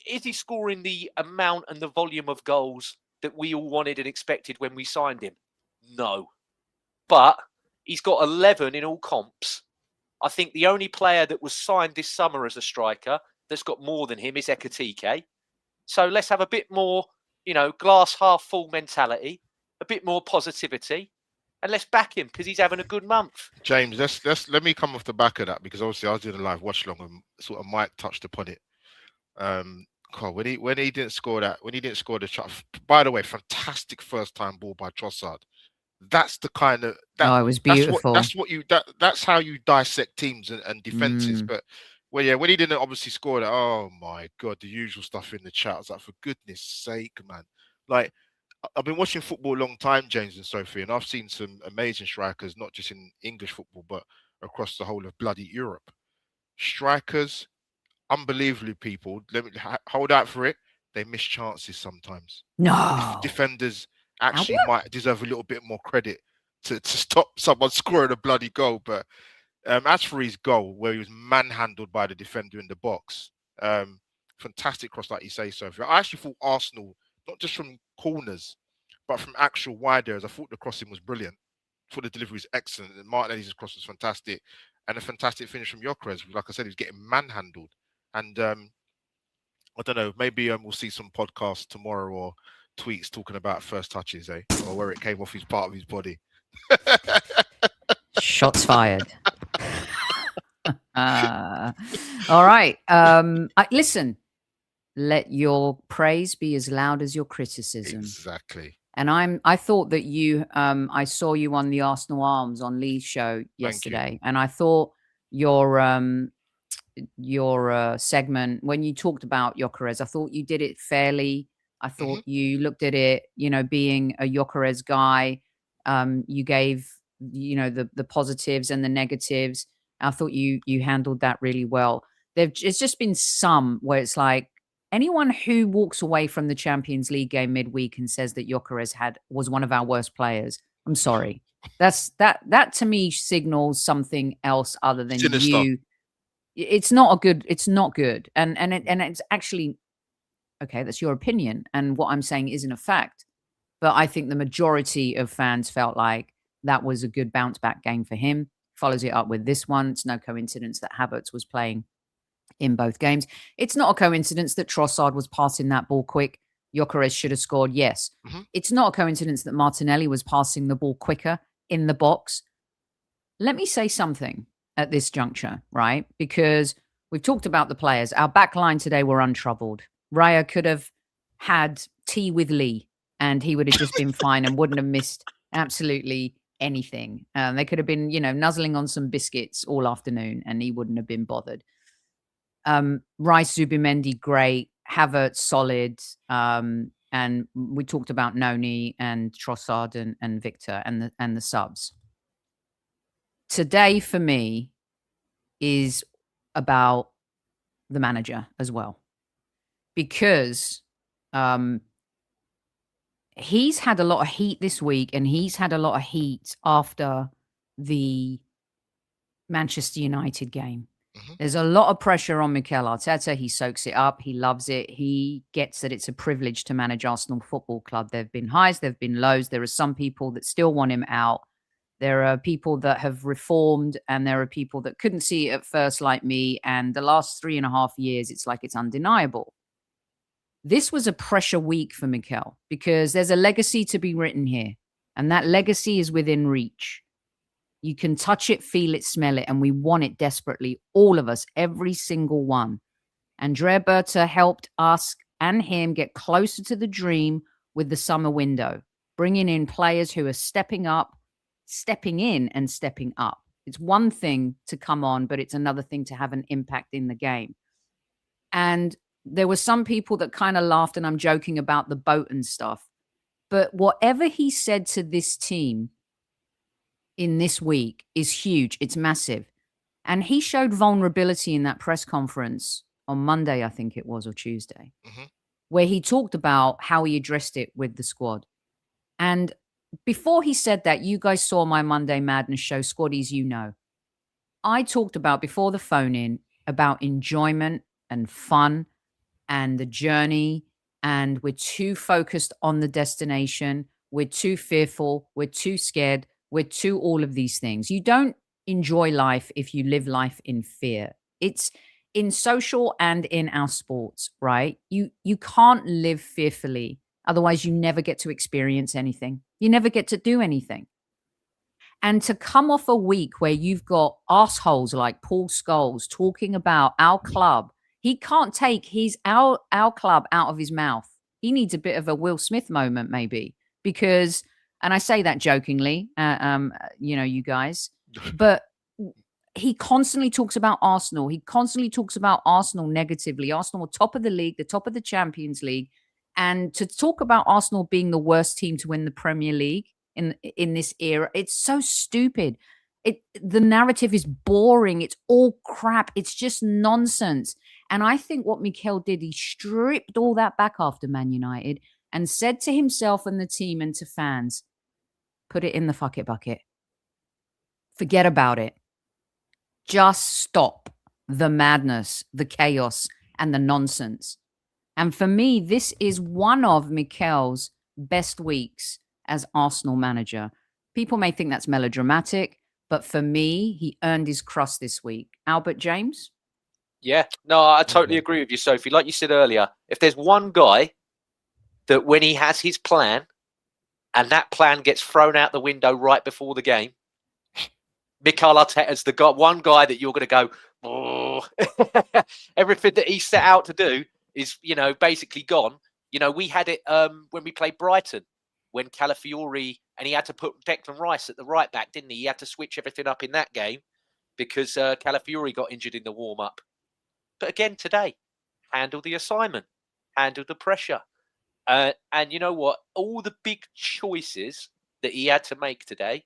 Is he scoring the amount and the volume of goals that we all wanted and expected when we signed him? No. But he's got 11 in all comps. I think the only player that was signed this summer as a striker that's got more than him is Ekatike. So let's have a bit more, glass half full mentality, a bit more positivity, and let's back him because he's having a good month. James, let me come off the back of that, because obviously I was doing a live watch along and sort of Mike touched upon it. When he didn't score the shot. By the way, fantastic first time ball by Trossard. That's the kind of it was beautiful. That's how you dissect teams and defenses. But when he didn't obviously score that, oh my God, the usual stuff in the chat. I was like, for goodness sake, man. Like, I've been watching football a long time, James and Sophie, and I've seen some amazing strikers, not just in English football, but across the whole of bloody Europe. Strikers, unbelievably, people, let me hold out for it. They miss chances sometimes. No. Defenders actually might deserve a little bit more credit to stop someone scoring a bloody goal. But as for his goal, where he was manhandled by the defender in the box, fantastic cross, like you say, Sophie. I actually thought Arsenal, not just from corners, but from actual wide areas, I thought the crossing was brilliant. I thought the delivery was excellent. And Martinelli's cross was fantastic. And a fantastic finish from Gyökeres. Like I said, he was getting manhandled. And I don't know, maybe we'll see some podcasts tomorrow or tweets talking about first touches, or where it came off his part of his body. Shots fired. All right. Listen, let your praise be as loud as your criticism. Exactly. And I thought that I saw you on the Arsenal Arms on Lee's show yesterday, and I thought your segment when you talked about Gyökeres, I thought you did it fairly. I thought you looked at it, being a Gyökeres guy. You gave, the positives and the negatives. I thought you handled that really well. It's just been some where it's like anyone who walks away from the Champions League game midweek and says that Gyökeres was one of our worst players. I'm sorry. That to me signals something else other than Sinister. You. It's not good. And it's actually, okay, that's your opinion. And what I'm saying isn't a fact. But I think the majority of fans felt like that was a good bounce back game for him. Follows it up with this one. It's no coincidence that Havertz was playing in both games. It's not a coincidence that Trossard was passing that ball quick. Gyökeres should have scored, yes. It's not a coincidence that Martinelli was passing the ball quicker in the box. Let me say something at this juncture, right? Because we've talked about the players. Our back line today were untroubled. Raya could have had tea with Lee and he would have just been fine and wouldn't have missed absolutely anything. They could have been, nuzzling on some biscuits all afternoon and he wouldn't have been bothered. Rice, Zubimendi, great. Havertz, solid. And we talked about Noni and Trossard and Victor and the subs. Today for me is about the manager as well, because he's had a lot of heat this week and he's had a lot of heat after the Manchester United game. There's a lot of pressure on Mikel Arteta. He soaks it up. He loves it. He gets that it's a privilege to manage Arsenal Football Club. There have been highs, there have been lows. There are some people that still want him out. There are people that have reformed and there are people that couldn't see it at first like me. And the last 3.5 years, it's like it's undeniable. This was a pressure week for Mikel because there's a legacy to be written here. And that legacy is within reach. You can touch it, feel it, smell it, and we want it desperately. All of us, every single one. Andrea Berta helped us and him get closer to the dream with the summer window, bringing in players who are stepping in and stepping up. It's one thing to come on, but it's another thing to have an impact in the game. And there were some people that kind of laughed, and I'm joking about the boat and stuff. But whatever he said to this team in this week is huge. It's massive. And he showed vulnerability in that press conference on Monday, I think it was, or Tuesday, Mhm. where he talked about how he addressed it with the squad. And before he said that, you guys saw my Monday Madness show, Squaddies, you know. I talked about before the phone in about enjoyment and fun and the journey. And we're too focused on the destination. We're too fearful. We're too scared. We're too all of these things. You don't enjoy life if you live life in fear. It's in social and in our sports, right? You can't live fearfully. Otherwise, you never get to experience anything. You never get to do anything. And to come off a week where you've got assholes like Paul Scholes talking about our club, he can't take our club out of his mouth. He needs a bit of a Will Smith moment, maybe, because, and I say that jokingly, you guys, but he constantly talks about Arsenal. He constantly talks about Arsenal negatively. Arsenal are top of the league, the top of the Champions League, and to talk about Arsenal being the worst team to win the Premier League in this era, it's so stupid. The narrative is boring. It's all crap. It's just nonsense. And I think what Mikel did, he stripped all that back after Man United and said to himself and the team and to fans, put it in the fuck it bucket. Forget about it. Just stop the madness, the chaos, and the nonsense. And for me, this is one of Mikel's best weeks as Arsenal manager. People may think that's melodramatic, but for me, he earned his crust this week. Albert James? Yeah, no, I totally agree with you, Sophie. Like you said earlier, if there's one guy that when he has his plan and that plan gets thrown out the window right before the game, Mikel Arteta's the guy, one guy that you're going to go, oh. Everything that he set out to do is, basically gone. We had it when we played Brighton, when Calafiori, and he had to put Declan Rice at the right back, didn't he? He had to switch everything up in that game because Calafiori got injured in the warm-up. But again, today, handle the assignment, handle the pressure. And you know what? All the big choices that he had to make today,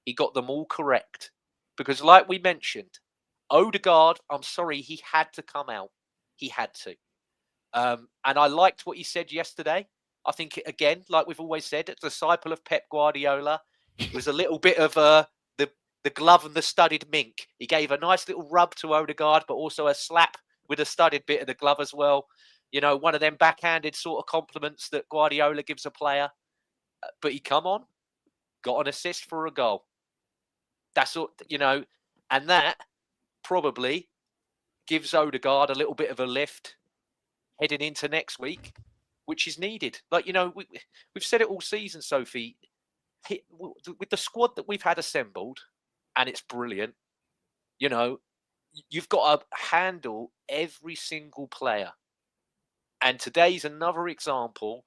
he got them all correct. Because like we mentioned, Odegaard, I'm sorry, he had to come out. He had to. And I liked what he said yesterday. I think, again, like we've always said, a disciple of Pep Guardiola. It was a little bit of the glove and the studded mink. He gave a nice little rub to Odegaard, but also a slap with a studded bit of the glove as well. One of them backhanded sort of compliments that Guardiola gives a player. But he come on, got an assist for a goal. That's all, and that probably gives Odegaard a little bit of a lift heading into next week, which is needed. Like, we've said it all season, Sophie, with the squad that we've had assembled, and it's brilliant, you've got to handle every single player. And today's another example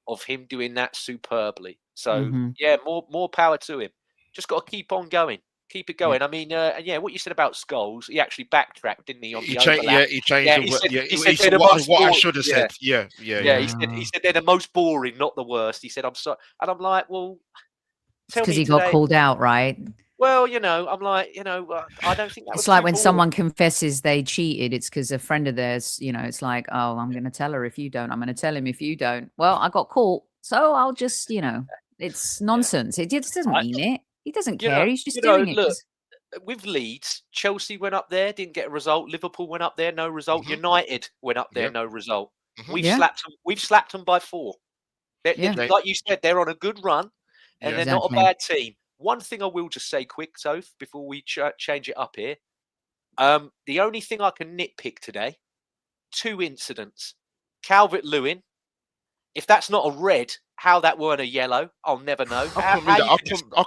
of him doing that superbly. So, yeah, more power to him. Just got to keep on going. Keep it going. Yeah. I mean, and what you said about Scholes, he actually backtracked, didn't he? On the overlap. He changed. He said what I should have said. Yeah. He said they're the most boring, not the worst. He said, I'm sorry. And I'm like, well, tell me because he got called out, right? Well, I'm like, I don't think that it's like when someone confesses they cheated, it's because a friend of theirs, it's like, oh, I'm going to tell her if you don't. I'm going to tell him if you don't. Well, I got caught, so I'll just, it's nonsense. It just doesn't mean it. He doesn't care. He's just doing it. Look, with Leeds, Chelsea went up there, didn't get a result. Liverpool went up there, no result. United went up there, no result. We've slapped them by 4. Like you said, they're on a good run, and they're not a bad team. One thing I will just say quick, Soph, before we change it up here. The only thing I can nitpick today, 2 incidents. Calvert-Lewin, if that's not a red, how that weren't a yellow, I'll never know. I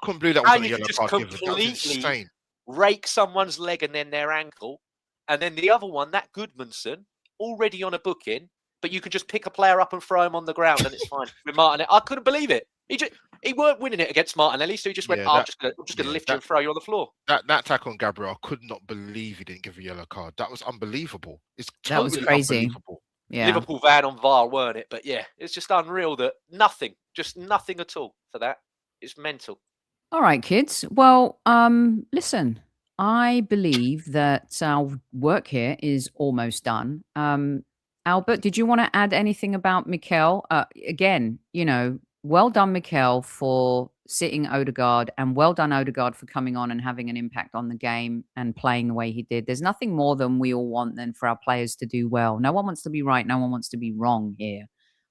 couldn't believe that wasn't a yellow card. Completely rake someone's leg and then their ankle. And then the other one, that Goodmanson, already on a booking, but you can just pick a player up and throw him on the ground and it's fine. With Martinelli, I couldn't believe it. He weren't winning it against Martinelli, so he just went, I'm just going to lift you and throw you on the floor. That tackle on Gabriel, I could not believe he didn't give a yellow card. That was unbelievable. That was crazy. Yeah. Liverpool van on VAR, weren't it? But yeah, it's just unreal that nothing at all for that. It's mental. All right, kids. Well, listen, I believe that our work here is almost done. Albert, did you want to add anything about Mikel? Again, well done, Mikel, for sitting Odegaard, and well done, Odegaard, for coming on and having an impact on the game and playing the way he did. There's nothing more than we all want than for our players to do well. No one wants to be right. No one wants to be wrong here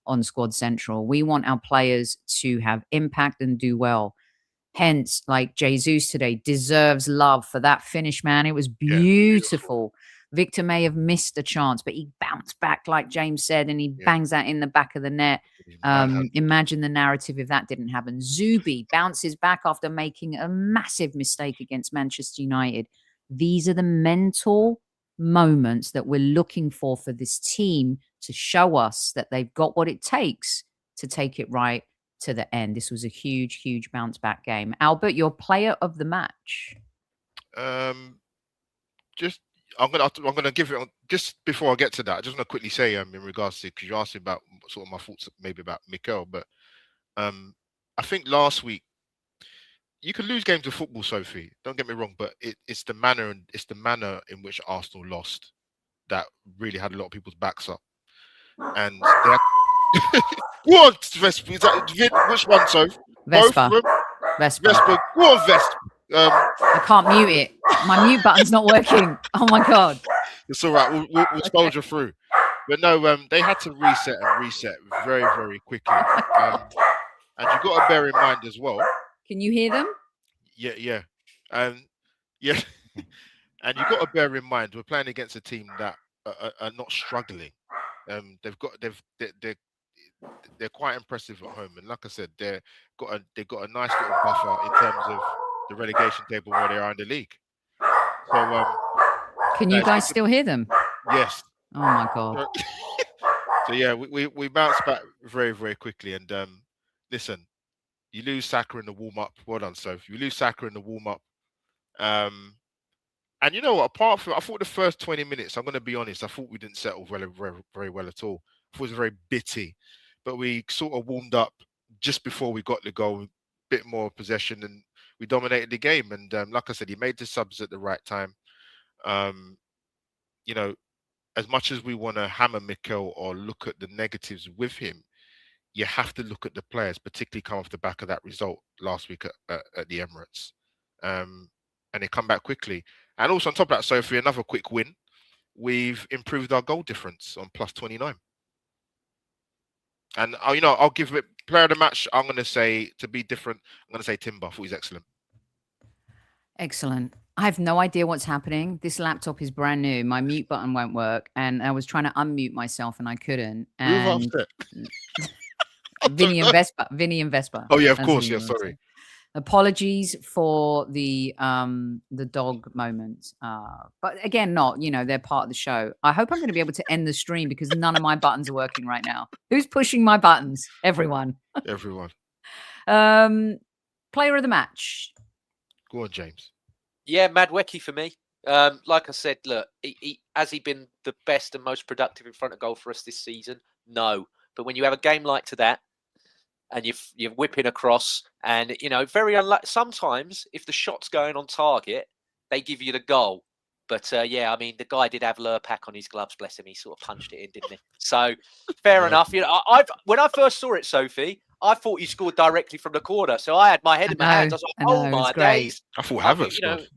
on Squad Central. We want our players to have impact and do well. Hence, like Jesus today deserves love for that finish, man. It was beautiful. Victor may have missed a chance, but he bounced back, like James said, and he bangs that in the back of the net. Imagine the narrative if that didn't happen. Zubi bounces back after making a massive mistake against Manchester United. These are the mental moments that we're looking for this team to show us that they've got what it takes to take it right to the end. This was a huge, huge bounce back game. Albert, your player of the match. I'm gonna give it just before I get to that. I just want to quickly say in regards to, because you asked me about sort of my thoughts maybe about Mikel, but I think last week you can lose games of football, Sophie. Don't get me wrong, but it's the manner in which Arsenal lost that really had a lot of people's backs up, and they had go on, Vespa. Which one, so? Vespa. Both of them? Vespa. Go on, Vespa. I can't mute it. My mute button's not working. Oh my god. It's all right. We'll soldier through. But no, they had to reset very, very quickly. And you got to bear in mind as well. Can you hear them? Yeah. And you got to bear in mind we're playing against a team that are not struggling. They're quite impressive at home, and like I said, they've got a nice little buffer in terms of the relegation table where they are in the league. So, can you guys still hear them? Yes. Oh my god. So yeah, we bounced back very, very quickly, and listen, you lose Saka in the warm up. Well done, Soph. You lose Saka in the warm up, and you know what? Apart from, I thought the first 20 minutes, I'm going to be honest, I thought we didn't settle very, very, very well at all. I thought it was very bitty. But we sort of warmed up just before we got the goal, a bit more possession, and we dominated the game. And like I said, he made the subs at the right time. As much as we want to hammer Mikel or look at the negatives with him, you have to look at the players, particularly come off the back of that result last week at the Emirates. And they come back quickly. And also on top of that, Sophie, another quick win. We've improved our goal difference on plus 29. And I'll give it player of the match. I'm going to say, to be different, I'm going to say Timber. I thought he's excellent. Excellent. I have no idea what's happening. This laptop is brand new. My mute button won't work, and I was trying to unmute myself and I couldn't. And Vinny and Vespa. Oh yeah, of course. Yeah, sorry. Apologies for the dog moment. But again, they're part of the show. I hope I'm going to be able to end the stream because none of my buttons are working right now. Who's pushing my buttons? Everyone. Everyone. Player of the match. Go on, James. Yeah, Madwecki for me. Like I said, look, has he been the best and most productive in front of goal for us this season? No. But when you have a game like that, and you're whipping across, and very unlucky. Sometimes if the shot's going on target, they give you the goal. But yeah, I mean, the guy did have Lurpak on his gloves. Bless him, he sort of punched it in, didn't he? So fair enough. When I first saw it, Sophie, I thought he scored directly from the corner. So I had my head in my hands. I was like, oh my days! I thought Havertz scored.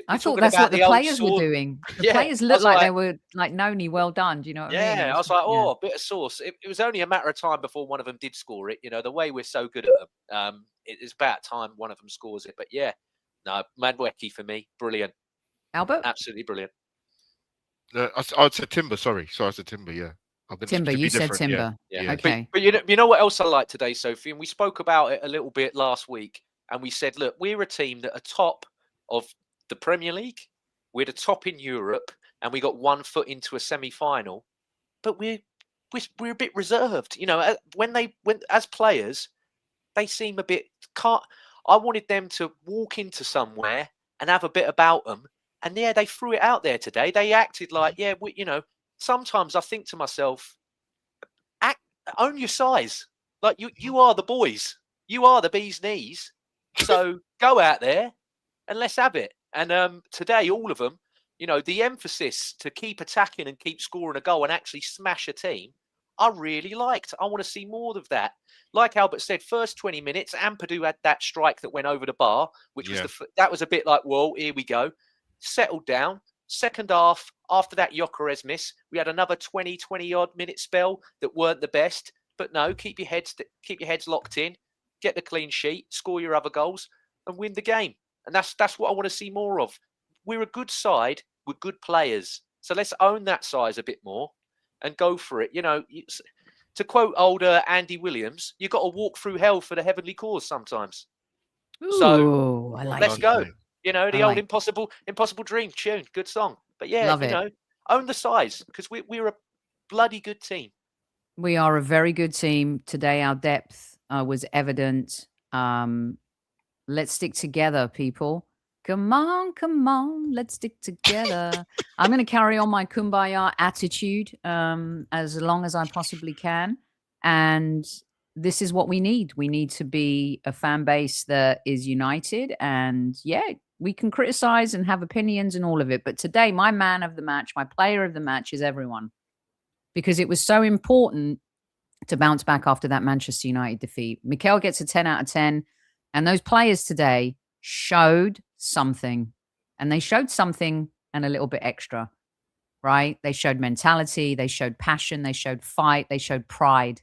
I thought that's what the players were doing. The players looked like they were like, Noni, well done. Do you know what I mean? Yeah, I was like, a bit of sauce. It was only a matter of time before one of them did score it. The way we're so good at them, it's about time one of them scores it. But yeah, no, Madwecki for me, brilliant. Albert? Absolutely brilliant. I'd say Timber. Sorry, I said Timber, yeah. Timber, you said Timber. Yeah. Okay. But you know what else I like today, Sophie? And we spoke about it a little bit last week. And we said, look, we're a team that are top of the Premier League. We're the top in Europe. And we got 1 foot into a semi-final. But we're a bit reserved. When as players, they seem a bit... I wanted them to walk into somewhere and have a bit about them. And yeah, they threw it out there today. They acted like, sometimes I think to myself, own your size. Like you are the boys. You are the bee's knees. So go out there and let's have it. And today, all of them, the emphasis to keep attacking and keep scoring a goal and actually smash a team, I really liked. I want to see more of that. Like Albert said, first 20 minutes, Ampadu had that strike that went over the bar, which was that was a bit like, whoa, here we go. Settled down. Second half, after that Gyökeres miss, we had another 20 odd minute spell that weren't the best. But no, keep your heads locked in, get the clean sheet, score your other goals, and win the game. And that's what I want to see more of. We're a good side with good players, so let's own that size a bit more and go for it. To quote older Andy Williams, you got to walk through hell for the heavenly cause sometimes. Ooh, I like let's it. go. The old impossible dream tune, good song. But yeah, Love it. Own the size, because we're a bloody good team. We are a very good team today. Our depth was evident. Let's stick together, people. Come on, let's stick together. I'm going to carry on my kumbaya attitude as long as I possibly can. And this is what we need. We need to be a fan base that is united. And yeah, we can criticize and have opinions and all of it. But today, my man of the match, my player of the match is everyone. Because it was so important to bounce back after that Manchester United defeat. Mikel gets a 10 out of 10. And those players today showed something. And they showed something and a little bit extra, right? They showed mentality. They showed passion. They showed fight. They showed pride.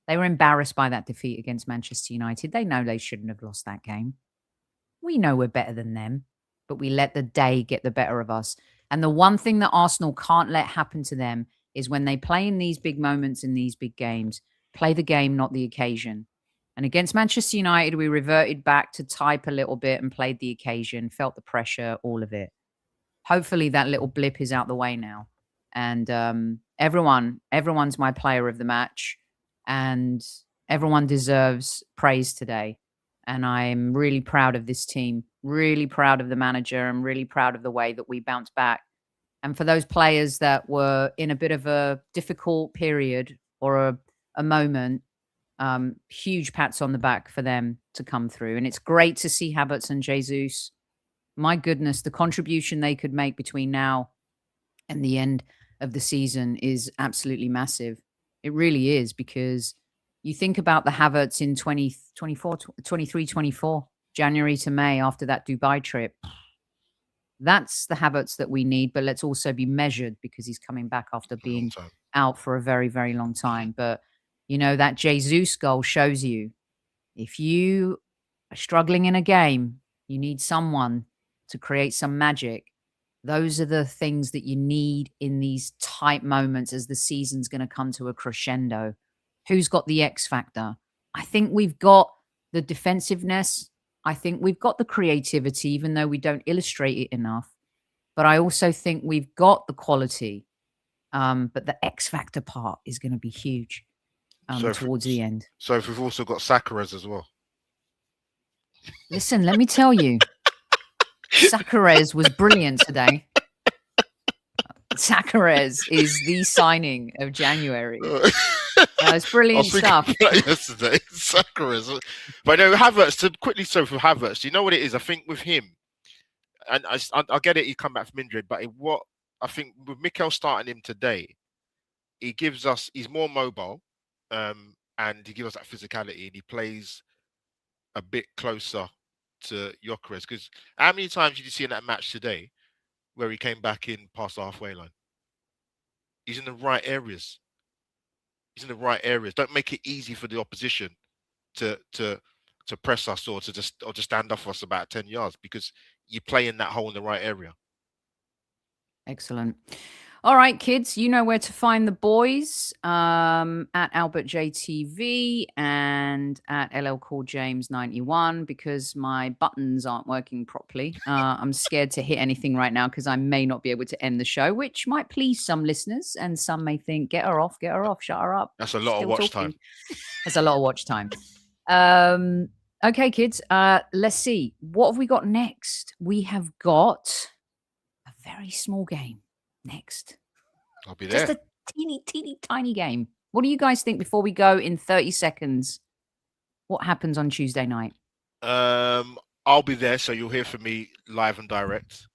They were embarrassed by that defeat against Manchester United. They know they shouldn't have lost that game. We know we're better than them, but we let the day get the better of us. And the one thing that Arsenal can't let happen to them is when they play in these big moments, in these big games, play the game, not the occasion. And against Manchester United, we reverted back to type a little bit and played the occasion, felt the pressure, all of it. Hopefully that little blip is out the way now. And everyone's my player of the match. And everyone deserves praise today. And I'm really proud of this team, really proud of the manager. I'm really proud of the way that we bounced back. And for those players that were in a bit of a difficult period or a moment, huge pats on the back for them to come through. And it's great to see Havertz and Jesus. My goodness, the contribution they could make between now and the end of the season is absolutely massive. It really is, because you think about the Havertz in 23-24, January to May after that Dubai trip. That's the Havertz that we need, but let's also be measured because he's coming back after being out for a very, very long time. But, that Jesus goal shows you if you are struggling in a game, you need someone to create some magic. Those are the things that you need in these tight moments as the season's going to come to a crescendo. Who's got the X factor? I think we've got the defensiveness. I think we've got the creativity, even though we don't illustrate it enough. But I also think we've got the quality. But the X factor part is going to be huge towards the end. So if we've also got Sakaras as well. Listen, let me tell you. Sakaras was brilliant today. Sakaras is the signing of January. It's brilliant stuff. Yesterday, Sakaras. But no, Havertz, for Havertz, you know what it is? I think with him, and I get it, he come back from injury, but I think with Mikel starting him today, he's more mobile, and he gives us that physicality, and he plays a bit closer to Gyökeres. Because how many times did you see in that match today where he came back in past the halfway line? He's in the right areas. Don't make it easy for the opposition to press us or to stand off us about 10 yards, because you play in that hole in the right area. Excellent. All right, kids, you know where to find the boys at Albert JTV and at LL Cool James 91, because my buttons aren't working properly. I'm scared to hit anything right now because I may not be able to end the show, which might please some listeners, and some may think, get her off, shut her up. That's a lot of watch time. That's a lot of watch time. Okay, kids, let's see. What have we got next? We have got a very small game next. I'll be there. Just a teeny tiny game. What do you guys think before we go in 30 seconds? What happens on Tuesday night? I'll be there, so you'll hear from me live and direct.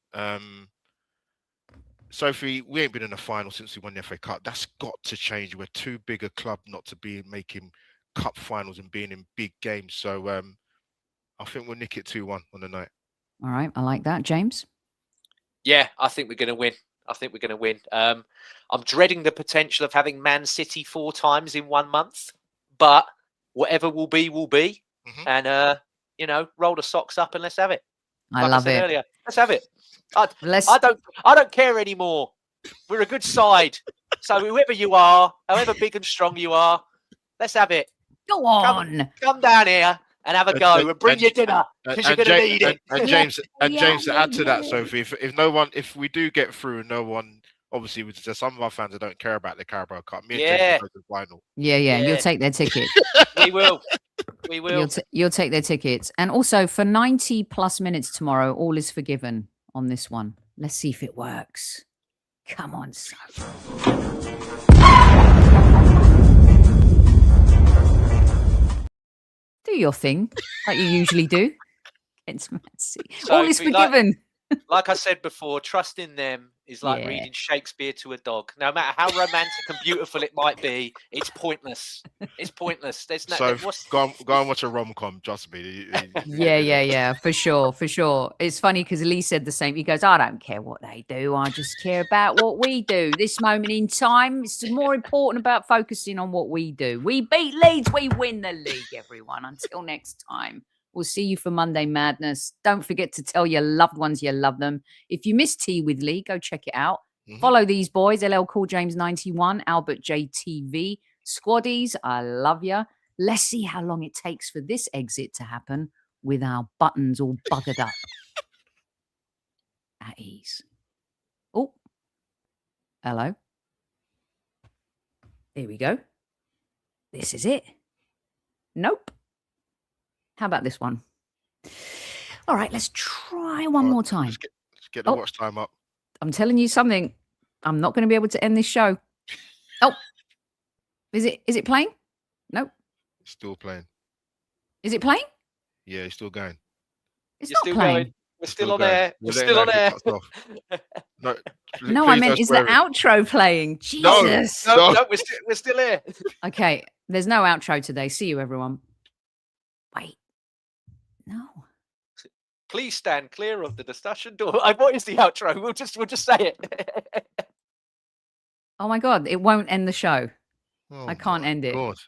Sophie, we ain't been in a final since we won the FA Cup. That's got to change. We're too big a club not to be making cup finals and being in big games. So I think we'll nick it 2-1 on the night. All right, I like that, James. Yeah, I think we're going to win. I think we're going to win. I'm dreading the potential of having Man City 4 times in 1 month, but whatever will be, will be. And roll the socks up and let's have it. I love it. Earlier, let's have it. I don't care anymore. We're a good side. So whoever you are, however big and strong you are, let's have it. Go on. Come down here and have a go and bring your dinner because you're going to need it. And James, to add to that, Sophie, if we do get through, no one, obviously, there's some of our fans that don't care about the Carabao Cup. Me and James will go to the final. Yeah. You'll take their ticket. We will. We will. You'll take their tickets. And also for 90 plus minutes tomorrow, all is forgiven on this one. Let's see if it works. Come on, son. Do your thing like you usually do. It's messy. All is forgiven. Like I said before, trust in them is like reading Shakespeare to a dog. No matter how romantic and beautiful it might be, it's pointless. It's pointless. There's no. So go and watch a rom-com. Trust me. Yeah. For sure. It's funny because Lee said the same. He goes, "I don't care what they do. I just care about what we do. This moment in time, it's more important about focusing on what we do. We beat Leeds. We win the league. Everyone. Until next time." We'll see you for Monday Madness. Don't forget to tell your loved ones you love them. If you missed Tea with Lee, go check it out. Follow these boys, LL Cool James 91, Albert JTV, Squaddies, I love ya. Let's see how long it takes for this exit to happen with our buttons all buggered up. At ease. Oh, hello. Here we go. This is it. Nope. How about this one? All right, let's try one more time. Let's get the watch time up. I'm telling you something. I'm not going to be able to end this show. Oh, is it playing? Nope. It's still playing. Is it playing? Yeah, it's still going. It's not playing. Going. We're still on air. We're still on air. No, I meant, is the outro playing? Jesus. No, we're still here. Okay, there's no outro today. See you, everyone. Wait. No. Please stand clear of the discussion door. What is the outro? We'll just say it. Oh my God, it won't end the show. I can't end it. God.